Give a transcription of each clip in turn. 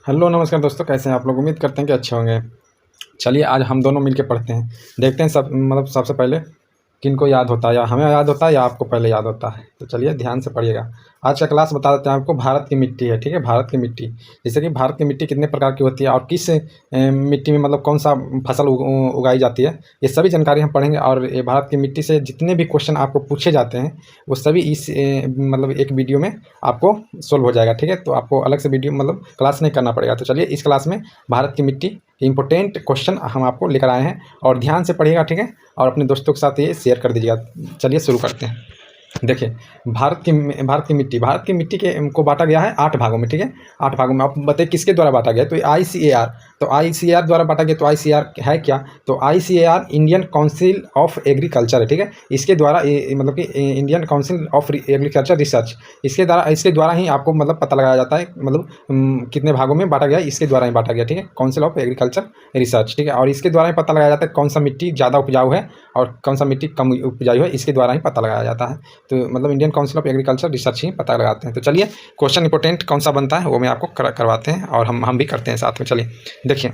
Hello नमस्कार दोस्तों, कैसे हैं आप लोग। उम्मीद करते हैं कि अच्छे होंगे। चलिए आज हम दोनों मिलके पढ़ते हैं। देखते हैं सबसे पहले किनको याद होता है, या हमें याद होता है या आपको पहले याद होता है। तो चलिए ध्यान से पढ़िएगा। आज का क्लास बता देते हैं आपको, भारत की मिट्टी है। ठीक है, भारत की मिट्टी, जैसे कि भारत की मिट्टी कितने प्रकार की होती है और किस मिट्टी में मतलब कौन सा फसल उगाई जाती है, ये सभी जानकारी हम पढ़ेंगे। और ये भारत की मिट्टी से जितने भी क्वेश्चन आपको पूछे जाते हैं वो सभी इस मतलब एक वीडियो में आपको सोल्व हो जाएगा। ठीक है, तो आपको अलग से वीडियो मतलब क्लास नहीं करना पड़ेगा। तो चलिए इस क्लास में भारत की मिट्टी इंपॉर्टेंट क्वेश्चन हम आपको लेकर आए हैं, और ध्यान से पढ़िएगा। ठीक है, और अपने दोस्तों के साथ ये शेयर कर दीजिएगा। चलिए शुरू करते हैं। देखिए, भारत की मिट्टी के को बांटा गया है 8 भागों में। ठीक है, 8 भागों में। आप बताइए किसके द्वारा बांटा गया। तो ICAR, तो ICAR द्वारा बांटा गया। तो ICAR है क्या। तो ICAR Indian Council of agriculture है। ठीक है, इसके द्वारा मतलब कि Indian Council of Agriculture research, इसके द्वारा ही आपको मतलब पता लगाया जाता है, मतलब कितने भागों में बांटा गया, इसके द्वारा ही बांटा गया। ठीक है, काउंसिल ऑफ एग्रीकल्चर रिसर्च। ठीक है, और इसके द्वारा ही पता लगाया जाता है कौन सा मिट्टी ज़्यादा उपजाऊ है और कौन सा मिट्टी कम उपजाऊ है, इसके द्वारा ही पता लगाया जाता है। तो मतलब Indian Council of Agriculture Research ही पता लगाते हैं। तो चलिए क्वेश्चन इंपॉर्टेंट कौन सा बनता है वो मैं आपको करवाते हैं, और हम भी करते हैं साथ में। चलिए देखिए,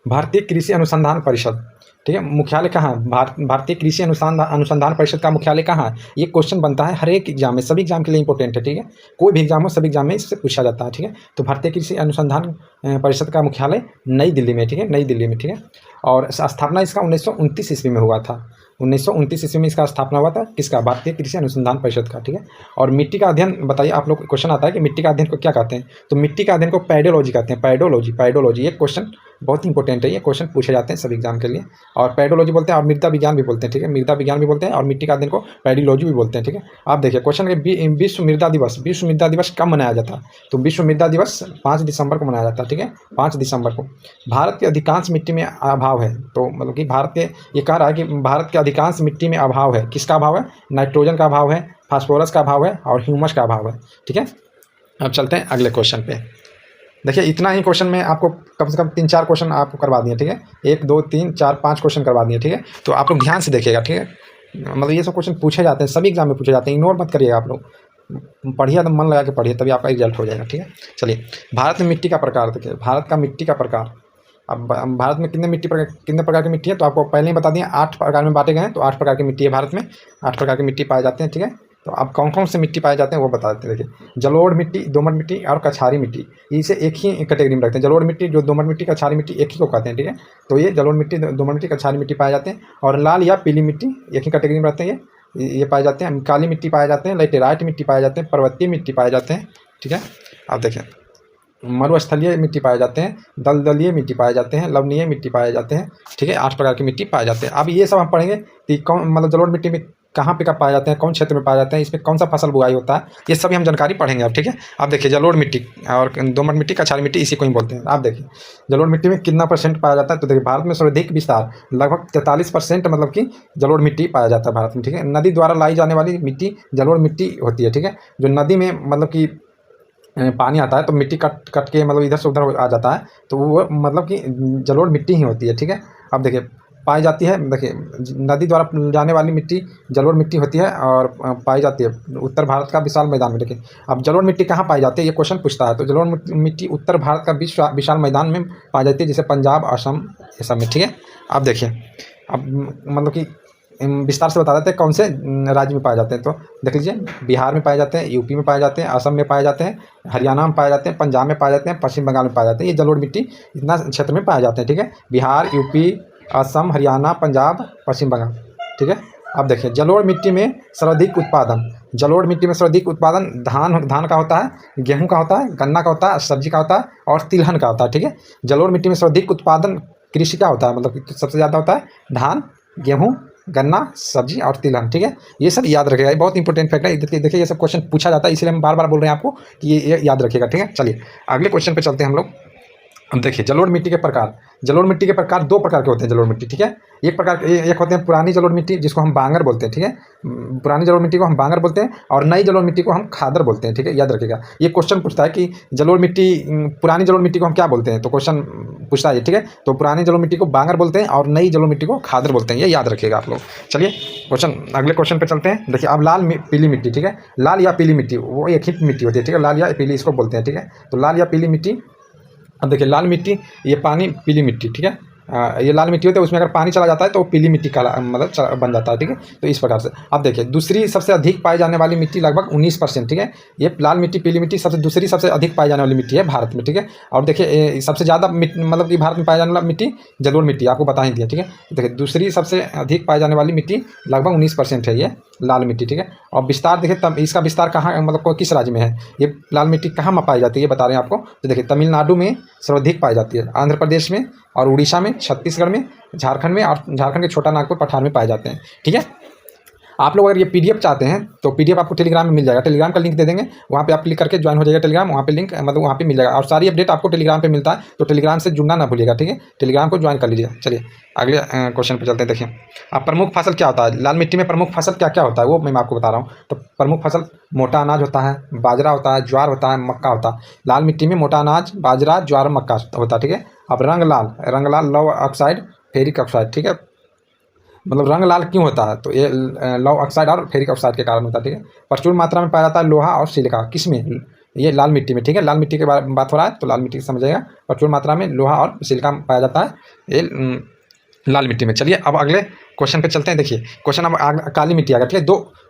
भारतीय कृषि अनुसंधान परिषद, ठीक है, मुख्यालय कहाँ है। भारतीय कृषि अनुसंधान परिषद का मुख्यालय कहाँ है। ये क्वेश्चन बनता है हर एक एग्जाम में, सभी एग्जाम के लिए इंपॉर्टेंट है। ठीक है, कोई भी एग्जाम हो सभी एग्जाम में इससे पूछा जाता है। ठीक है, तो भारतीय कृषि अनुसंधान परिषद का मुख्यालय नई दिल्ली में। ठीक है, नई दिल्ली में। ठीक है, और स्थापना इसका 1929 ईस्वी में हुआ था। 1929 ईस्वी में इसका स्थापना हुआ था, किसका, भारतीय कृषि अनुसंधान परिषद का। ठीक है, और मिट्टी का अध्ययन बताइए। आप लोग क्वेश्चन आता है कि मिट्टी का अध्ययन को क्या कहते हैं। तो मिट्टी का अध्ययन को पैडोलॉजी कहते हैं। पैडोलॉजी ये क्वेश्चन बहुत इंपॉर्टेंट है। ये क्वेश्चन पूछे जाते हैं सभी एग्जाम के लिए। और पैडोलॉजी बोलते हैं, और मृदा विज्ञान भी बोलते हैं। ठीक है, मृदा विज्ञान भी बोलते हैं, और मिट्टी का अध्ययन को पैडोलॉजी भी बोलते हैं। ठीक है, आप देखिए क्वेश्चन के विश्व मृदा दिवस कब मनाया जाता है। तो विश्व मृदा दिवस 5 दिसंबर को मनाया जाता है। ठीक है, 5 दिसंबर को। भारत के अधिकांश मिट्टी में अभाव है। तो मतलब कि ये कह रहा है कि भारत के अधिकांश मिट्टी में अभाव है। किसका अभाव है। नाइट्रोजन का अभाव है, फास्फोरस का अभाव है, और ह्यूमस का अभाव है। ठीक है, अब चलते हैं अगले क्वेश्चन पे। देखिए इतना ही क्वेश्चन में आपको कम से कम 3-4 क्वेश्चन आपको करवा दिए। ठीक है, 1 2 3 4 5 क्वेश्चन करवा दिए। ठीक है, तो आप लोग ध्यान से देखिएगा। ठीक है, मतलब ये सब क्वेश्चन पूछे जाते हैं, सभी एग्जाम में पूछे जाते हैं, इग्नोर मत करिएगा। आप लोग पढ़िए, तो मन लगा के पढ़िए, तभी आपका रिजल्ट हो जाएगा। ठीक है, चलिए भारत में मिट्टी का प्रकार देखिए। भारत का मिट्टी का प्रकार, अब भारत में कितने प्रकार की मिट्टी है। तो आपको पहले ही बता दिए 8 प्रकार में बांटे गए हैं। तो 8 प्रकार की मिट्टी है भारत में, 8 प्रकार की मिट्टी पाए जाते हैं। ठीक है, तो अब कौन कौन से मिट्टी पाए जाते हैं वो बता देते हैं। देखिए, जलोढ़ मिट्टी, दोमट मिट्टी और कछारी मिट्टी, इसे एक ही कैटेगरी में रखते हैं। जलोढ़ मिट्टी, जो दोमट मिट्टी, कछारी मिट्टी एक ही को कहते हैं। ठीक है, तो ये जलोढ़ मिट्टी, दोमट मिट्टी, कछारी मिट्टी पाए जाते हैं। और लाल या पीली मिट्टी एक ही कैटेगरी में रहते हैं। ये पाए जाते हैं। काली मिट्टी पाए जाते हैं, लेटेराइट मिट्टी पाए जाते हैं, पर्वतीय मिट्टी पाए जाते हैं। ठीक है, आप देखें, मरुस्थलीय मिट्टी पाए जाते हैं, दलदलीय मिट्टी पाए जाते हैं, लवणीय मिट्टी पाए जाते हैं। ठीक है, 8 प्रकार की मिट्टी पाए जाते हैं। अब ये सब हम पढ़ेंगे कि कौन मतलब जलोढ़ मिट्टी में कहाँ पे पाए जाते हैं, कौन क्षेत्र में पाए जाते हैं, इसमें कौन सा फसल बुआई होता है, ये सभी हम जानकारी पढ़ेंगे अब। ठीक है, आप देखिए जलोढ़ मिट्टी और दोमट मिट्टी, कछारी मिट्टी, इसी को ही बोलते हैं। आप देखिए जलोढ़ मिट्टी में कितना % पाया जाता है। तो देखिए भारत में सर्वाधिक विस्तार लगभग 43% मतलब कि जलोढ़ मिट्टी पाया जाता है भारत में। ठीक है, नदी द्वारा लाई जाने वाली मिट्टी जलोढ़ मिट्टी होती है। ठीक है, जो नदी में मतलब कि पानी आता है तो मिट्टी कट कट के मतलब इधर से उधर आ जाता है, तो वो मतलब कि जलोढ़ मिट्टी ही होती है। ठीक है, अब देखिए पाई जाती है। देखिए नदी द्वारा जाने वाली मिट्टी जलोढ़ मिट्टी होती है, और पाई जाती है उत्तर भारत का विशाल मैदान में। देखिए अब जलोढ़ मिट्टी कहाँ पाई जाती है, ये क्वेश्चन पूछता है। तो जलोढ़ मिट्टी उत्तर भारत का विशाल मैदान में पाई जाती है, जैसे पंजाब, असम, ये सब में। ठीक है, अब देखिए, अब मतलब कि विस्तार से बता देते हैं कौन से राज्य में पाए जाते हैं। तो देख लीजिए, बिहार में पाए जाते हैं, यूपी में पाए जाते हैं, असम में पाए जाते हैं, हरियाणा में पाए जाते हैं, पंजाब में पाए जाते हैं, पश्चिम बंगाल में पाए जाते हैं। ये जलोढ़ मिट्टी इतना क्षेत्र में पाए जाते हैं। ठीक है, बिहार, यूपी, असम, हरियाणा, पंजाब, पश्चिम बंगाल। ठीक है, अब देखिए जलोढ़ मिट्टी में सर्वाधिक उत्पादन धान का होता है, गेहूँ का होता है, गन्ना का होता है, सब्जी का होता है, और तिलहन का होता है। ठीक है, जलोढ़ मिट्टी में सर्वाधिक उत्पादन कृषि का होता है, मतलब सबसे ज़्यादा होता है धान, गेहूँ, गन्ना, सब्जी और तिलहन। ठीक है, ये सब याद रखिएगा, ये बहुत इंपॉर्टेंट फैक्ट है। देखिए ये सब क्वेश्चन पूछा जाता है, इसलिए हम बार बार बोल रहे हैं आपको कि ये याद रखिएगा। ठीक है, चलिए अगले क्वेश्चन पे चलते हैं हम लोग। अब देखिए जलोढ़ मिट्टी के प्रकार। जलोढ़ मिट्टी के प्रकार 2 प्रकार के होते हैं। जलोढ़ मिट्टी, ठीक है, एक होते हैं पुरानी जलोढ़ मिट्टी, जिसको हम बांगर बोलते हैं। ठीक है, पुरानी जलोढ़ मिट्टी को हम बांगर बोलते हैं, और नई जलोढ़ मिट्टी को हम खादर बोलते हैं। ठीक है, याद रखिएगा। ये क्वेश्चन पूछता है कि जलोढ़ मिट्टी, पुरानी जलोढ़ मिट्टी को हम क्या बोलते हैं, तो क्वेश्चन पूछता है। ठीक है, तो पुरानी जलोढ़ मिट्टी को बांगर बोलते हैं, और नई जलोढ़ मिट्टी को खादर बोलते हैं। ये याद रखिएगा आप लोग। चलिए अगले क्वेश्चन पे चलते हैं। देखिए अब लाल पीली मिट्टी, ठीक है, लाल या पीली मिट्टी वो एक ही मिट्टी होती है। ठीक है, लाल या पीली इसको बोलते हैं। ठीक है, तो लाल या पीली मिट्टी अब देखिए लाल मिट्टी, ये पानी पीली मिट्टी, ठीक है। ये लाल मिट्टी होती है, उसमें अगर पानी चला जाता है तो वो पीली मिट्टी काला मतलब बन जाता है, ठीक है। तो इस प्रकार से अब देखिए दूसरी सबसे अधिक पाई जाने वाली मिट्टी लगभग 19%, ठीक है। ये लाल मिट्टी पीली मिट्टी दूसरी सबसे अधिक पाई जाने वाली मिट्टी है भारत में, ठीक है। और देखिए सबसे ज़्यादा मतलब कि भारत में पाई जाने वाली मिट्टी जलोढ़ मिट्टी, आपको बता ही दिया, ठीक है। देखिए दूसरी सबसे अधिक पाई जाने वाली मिट्टी लगभग 19% है ये लाल मिट्टी, ठीक है। और विस्तार देखिए तब इसका विस्तार कहाँ मतलब किस राज्य में है, ये लाल मिट्टी कहाँ में पाई जाती है ये बता रहे हैं आपको। तो देखिए तमिलनाडु में सर्वाधिक पाई जाती है, आंध्र प्रदेश में और उड़ीसा में, छत्तीसगढ़ में, झारखंड में, और झारखंड के छोटा नागपुर पठार में पाए जाते हैं, ठीक है। आप लोग अगर ये पीडीएफ चाहते हैं तो पीडीएफ आपको टेलीग्राम में मिल जाएगा, टेलीग्राम का लिंक दे देंगे, वहाँ पे आप क्लिक करके ज्वाइन हो जाएगा टेलीग्राम, वहाँ पे लिंक मतलब वहाँ पे मिल जाएगा। और सारी अपडेट आपको टेलीग्राम पे मिलता है, तो टेलीग्राम से जुड़ना ना भूलिएगा, ठीक है। टेलीग्राम को ज्वाइन कर लीजिएगा। चलिए अगले क्वेश्चन पे चलते हैं। देखिए अब प्रमुख फसल क्या होता है, लाल मिट्टी में प्रमुख फसल क्या क्या होता है वो मैं आपको बता रहा हूँ। तो प्रमुख फसल मोटा अनाज होता है, बाजरा होता है, ज्वार होता है, मक्का होता है। लाल मिट्टी में मोटा अनाज, बाजरा, ज्वार, मक्का होता है, ठीक है। अब रंग लाल लौह ऑक्साइड, फेरिक ऑक्साइड, ठीक है। मतलब रंग लाल क्यों होता है, तो ये लौह ऑक्साइड और फेरिक ऑक्साइड के कारण होता है, ठीक है। प्रचुर मात्रा में पाया जाता है लोहा और सिलिका, किस में, ये लाल मिट्टी में, ठीक है। लाल मिट्टी के बारे में बात हो रहा है तो लाल मिट्टी समझिएगा, प्रचुर मात्रा में लोहा और सिलिका पाया जाता है ये लाल मिट्टी में। चलिए अब अगले क्वेश्चन पे चलते हैं। देखिए क्वेश्चन अब काली मिट्टी आ गया, ठीक है।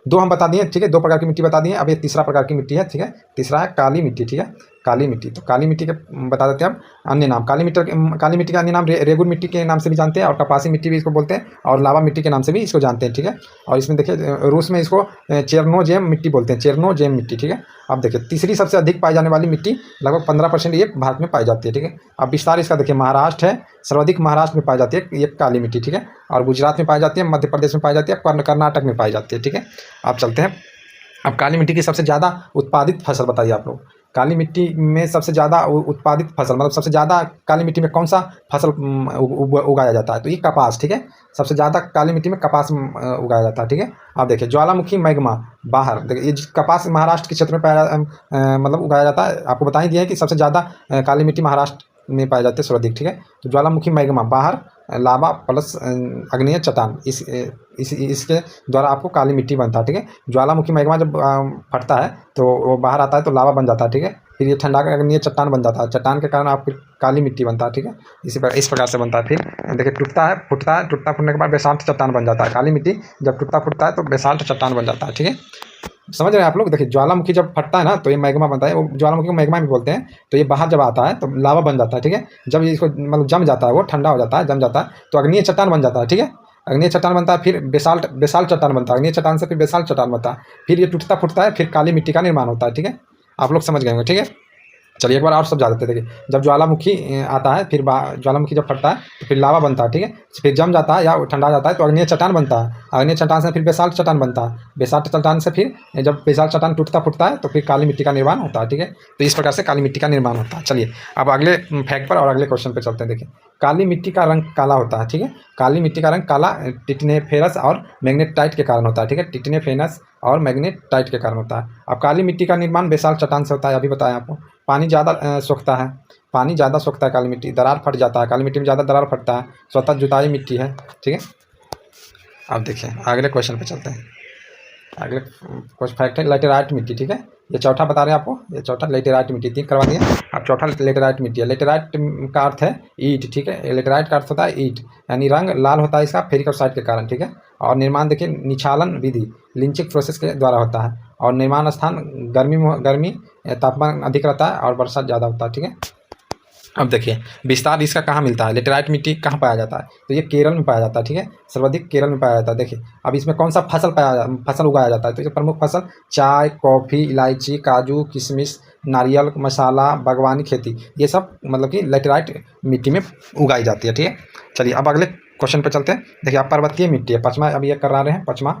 दो हम बता दिए, ठीक है, 2 प्रकार की मिट्टी बता दिए। अब ये तीसरा प्रकार की मिट्टी है, ठीक है। तीसरा है काली मिट्टी, ठीक है, काली मिट्टी। तो काली मिट्टी के बता देते हैं अब अन्य नाम। काली मिट्टी का अन्य नाम रेगुर मिट्टी के नाम से भी जानते हैं, और कपासी मिट्टी भी इसको बोलते हैं, और लावा मिट्टी के नाम से भी इसको जानते हैं, ठीक है। और इसमें देखिए रूस में इसको चेरनोजेम मिट्टी बोलते हैं, चेरनोजेम मिट्टी, ठीक है। अब देखिए तीसरी सबसे अधिक पाई जाने वाली मिट्टी लगभग 15% ये भारत में पाई जाती है, ठीक है। अब विस्तार इसका देखिए महाराष्ट्र है, सर्वाधिक महाराष्ट्र में पाई जाती है ये काली मिट्टी, ठीक है। और गुजरात में पाई जाती है, मध्य प्रदेश में पाई जाती है, कर्नाटक में पाई जाती है, ठीक है। अब चलते हैं, अब काली मिट्टी की सबसे ज़्यादा उत्पादित फसल बताइए आप लोग। काली मिट्टी में सबसे ज़्यादा उत्पादित फसल मतलब सबसे ज़्यादा काली मिट्टी में कौन सा फसल उगाया जाता है, तो ये कपास, ठीक है। सबसे ज़्यादा काली मिट्टी में कपास उगाया जाता है, ठीक है। अब देखिए ज्वालामुखी मैग्मा बाहर, देखिए ये कपास महाराष्ट्र के क्षेत्र में पाया मतलब उगाया जाता है। आपको बता ही दिया है कि सबसे ज़्यादा काली मिट्टी महाराष्ट्र में पाए जाते हैं सर्वाधिक, ठीक है। तो ज्वालामुखी मैग्मा बाहर लावा प्लस अग्नेय चट्टान, इसके द्वारा आपको काली मिट्टी बनता है, ठीक है। ज्वालामुखी मैग्मा जब फटता है तो वो बाहर आता है तो लावा बन जाता है, ठीक है। फिर ये ठंडा का अग्नेय चट्टान बन जाता है, चट्टान के कारण आपकी काली मिट्टी बनता है, ठीक है। इस प्रकार से बनता है। फिर देखिए टूटता है, टूटता फूटने के बाद बेसाल्ट चट्टान बन जाता है। काली मिट्टी जब टूटता फूटता है तो बेसाल्ट चट्टान बन जाता है, ठीक है। समझ रहे हैं आप लोग। देखिए ज्वालामुखी जब फटता है ना तो ये मैग्मा बनता है, वो ज्वालामुखी को मैग्मा भी बोलते हैं। तो ये बाहर जब आता है तो लावा बन जाता है, ठीक है। जब इसको मतलब जम जाता है, वो ठंडा हो जाता है, जम जाता है तो अग्नीय चट्टान बन जाता है, ठीक है। अग्नीय चट्टान बनता है, फिर बेसाल्ट चट्टान बनता है, अग्नीय चट्टान से फिर बेसाल्ट चट्टान बनता है, फिर ये टूटता फूटता है, फिर काली मिट्टी का निर्माण होता है, ठीक है। आप लोग समझ गए होंगे, ठीक है। चलिए एक बार और समझा देते। देखिए जब ज्वालामुखी आता है, फिर ज्वालामुखी जब फटता है तो फिर लावा बनता है, ठीक है। फिर जम जाता है या ठंडा जाता है तो अग्नीय चट्टान बनता है, अग्नीय चट्टान से फिर बेसाल्ट चट्टान बनता है, बेसाल्ट चट्टान से फिर जब बेसाल्ट चट्टान टूटता फूटता है तो फिर काली मिट्टी का निर्माण होता है, ठीक है। तो इस प्रकार से काली मिट्टी का निर्माण होता है। चलिए अब अगले फैक्ट पर और अगले क्वेश्चन पर चलते हैं। देखिए काली मिट्टी का रंग काला होता है, ठीक है। काली मिट्टी का रंग काला टिटनेफेरस और मैग्नेटाइट के कारण होता है, ठीक है। टिटनेफेरस और मैग्नेटाइट के कारण होता है। अब काली मिट्टी का निर्माण बेसाल्ट चट्टान से होता है, अभी बताया आपको। पानी ज़्यादा सोखता है, पानी ज़्यादा सोखता है काली मिट्टी, दरार फट जाता है, काली मिट्टी में ज़्यादा दरार फटता है, स्वतः जुताई मिट्टी है, ठीक है। अब देखिए अगले क्वेश्चन पे चलते हैं। अगले कुछ फैक्ट है लेटेराइट मिट्टी, ठीक है। ये चौथा बता रहे हैं आपको, ये चौथा लेटेराइट मिट्टी 3 करवा दिए। अब चौथा लेटेराइट मिट्टी है। लेटेराइट का अर्थ है ईंट, ठीक है। लेटेराइट का अर्थ होता है ईंट, यानी रंग लाल होता है इसका फेरिक ऑक्साइड के कारण, ठीक है। और निर्माण देखिए निछालन विधि लिंचिंग प्रोसेस के द्वारा होता है, और निर्माण स्थान गर्मी तापमान अधिक रहता है और वर्षा ज़्यादा होता है, ठीक है। अब देखिए विस्तार इसका कहाँ मिलता है, लेटेराइट मिट्टी कहाँ पाया जाता है, तो ये केरल में पाया जाता है, ठीक है। सर्वाधिक केरल में पाया जाता है। देखिए अब इसमें कौन सा फसल उगाया जाता है, तो ये प्रमुख फसल चाय, कॉफ़ी, इलायची, काजू, किशमिश, नारियल, मसाला, बागवानी, खेती, ये सब मतलब कि लेटेराइट मिट्टी में उगाई जाती है, ठीक है। चलिए अब अगले क्वेश्चन पर चलते हैं। देखिए अब पर्वतीय मिट्टी है, पाँचवा अब ये करा रहे हैं, पाँचवा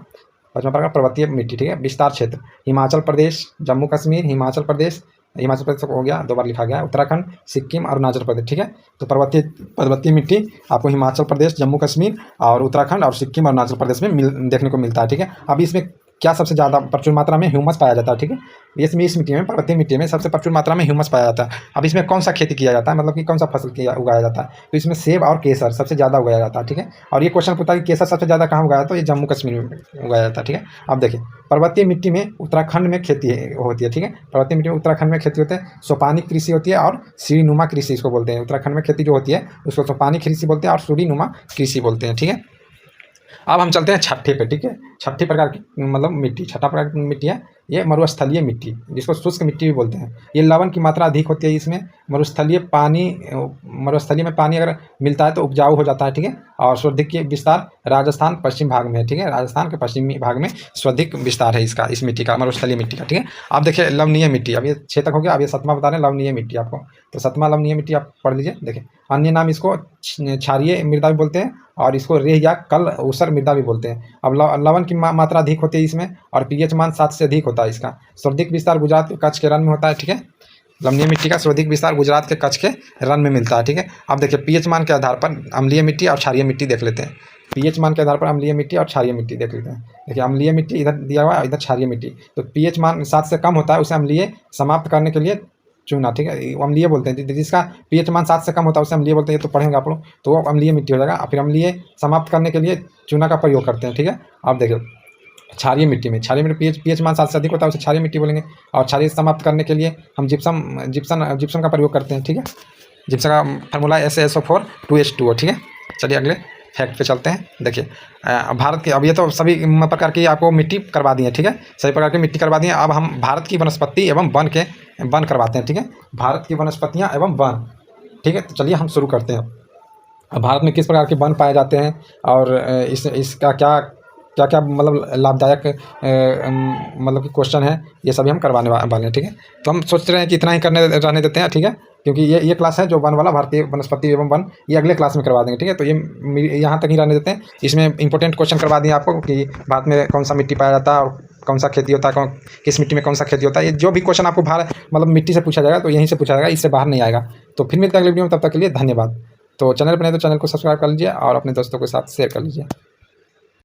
प्रकार पर्वतीय मिट्टी, ठीक है। विस्तार क्षेत्र हिमाचल प्रदेश, जम्मू कश्मीर, हिमाचल प्रदेश हो गया, 2 बार लिखा गया, उत्तराखंड, सिक्किम, अरुणाचल प्रदेश, ठीक है। तो पर्वतीय मिट्टी आपको हिमाचल प्रदेश, जम्मू कश्मीर और उत्तराखंड और सिक्किम और अरुणाचल प्रदेश में देखने को मिलता है, ठीक है। अब इसमें क्या सबसे ज़्यादा प्रचुर मात्रा में ह्यूमस पाया जाता है, ठीक है। इस मिट्टी में, पर्वतीय मिट्टी में सबसे प्रचुर मात्रा में ह्यूमस पाया जाता है। अब इसमें कौन सा खेती किया जाता है, मतलब कि कौन सा फसल उगाया जाता है, तो इसमें सेब और केसर सबसे ज़्यादा उगाया जाता है, ठीक है। और ये क्वेश्चन पूछता है कि केसर सबसे ज़्यादा कहाँ उगाया, तो ये जम्मू कश्मीर में उगाया जाता है, ठीक है। अब देखिए, पर्वतीय मिट्टी में उत्तराखंड में खेती होती है, ठीक है। पर्वतीय मिट्टी में उत्तराखंड में खेती होती है, सोपानी कृषि होती है और सीढ़ीनुमा कृषि इसको बोलते हैं। उत्तराखंड में खेती जो होती है उसको सोपानी कृषि बोलते हैं और सीढ़ीनुमा कृषि बोलते हैं, ठीक है। अब हम चलते हैं छठे पे, ठीक है। छठी प्रकार की मतलब मिट्टी, छठा प्रकार की मिट्टी है ये मरुस्थलीय मिट्टी, जिसको शुष्क मिट्टी भी बोलते हैं। ये लवण की मात्रा अधिक होती है इसमें। मरुस्थलीय में पानी अगर मिलता है तो उपजाऊ हो जाता है, ठीक है। और स्वाधिक विस्तार राजस्थान पश्चिम भाग में है, ठीक है। राजस्थान के पश्चिमी भाग में स्वाधिक विस्तार है इसका, इस मिट्टी का, मरुस्थलीय मिट्टी का, ठीक है। आप देखिए लवणीय मिट्टी, अब ये 6 तक हो गया। अब ये 7वां बता रहे हैं लवणीय मिट्टी आपको, तो 7वां लवणीय मिट्टी आप पढ़ लीजिए। देखिए, अन्य नाम इसको क्षारीय मृदा भी बोलते हैं और इसको रेह या कल ऊसर मृदा भी बोलते हैं। अब लवण की मात्रा अधिक होती है इसमें और पीएच मान 7 से अधिक होता है इसका। सर्वाधिक विस्तार गुजरात के कच्छ के रण में होता है, ठीक है। लवणीय मिट्टी का सर्वाधिक विस्तार गुजरात के कच्छ के रण में मिलता है, ठीक है। अब देखिए पीएच मान के आधार पर अम्लीय मिट्टी और क्षारीय मिट्टी देख लेते हैं। पीएच मान के आधार पर अम्लीय मिट्टी और क्षारीय मिट्टी देख लेते हैं। देखिए अम्लीय मिट्टी इधर दिया हुआ है, इधर क्षारीय मिट्टी। तो पीएच मान 7 से कम होता है उसे अम्लीय समाप्त करने के लिए चूना, ठीक है, अम्लीय बोलते हैं। जिसका पीएच मान 7 से कम होता है उसे अम्लीय बोलते हैं। ये तो पढ़ेंगे आप लोग, तो वो अम्लीय मिट्टी हो जाएगा। फिर अम्लीय समाप्त करने के लिए चूना का प्रयोग करते हैं, ठीक है। अब देखिए क्षारीय मिट्टी में, क्षारीय मिट्टी पीएच मान 7 से अधिक होता है उसे क्षारीय मिट्टी बोलेंगे। और क्षारीय समाप्त करने के लिए हम जिप्सम का प्रयोग करते हैं, ठीक है। जिप्सम का फार्मूला SaSO4 2H2O, ठीक है। चलिए अगले फैक्ट पे चलते हैं। देखिए भारत के, अब ये तो सभी प्रकार की आपको मिट्टी करवा दी है, ठीक है। सभी प्रकार की मिट्टी करवा दी है। अब हम भारत की वनस्पति एवं वन करवाते हैं, ठीक है। भारत की वनस्पतियाँ एवं वन, ठीक है। तो चलिए हम शुरू करते हैं। अब भारत में किस प्रकार के वन पाए जाते हैं और इसका क्या क्या क्या मतलब लाभदायक मतलब कि क्वेश्चन है, ये सभी हम करवाने वाले हैं, ठीक है। तो हम सोच रहे हैं कि इतना ही रहने देते हैं, ठीक है। क्योंकि ये क्लास है जो वन वाला, भारतीय वनस्पति एवं वन, ये अगले क्लास में करवा देंगे, ठीक है। तो ये यहाँ तक ही रहने देते हैं। इसमें इंपॉर्टेंट क्वेश्चन करवा दिए आपको कि भारत में कौन सा मिट्टी पाया जाता है और कौन सा खेती होता है, किस मिट्टी में कौन सा खेती होता है। ये जो भी क्वेश्चन आपको मतलब मिट्टी से पूछा जाएगा तो यहीं से पूछा जाएगा, इससे बाहर नहीं आएगा। तो फिर मिलते हैं अगले वीडियो में, तब तक के लिए धन्यवाद। तो चैनल पर नहीं तो चैनल को सब्सक्राइब कर लीजिए और अपने दोस्तों के साथ शेयर कर लीजिए।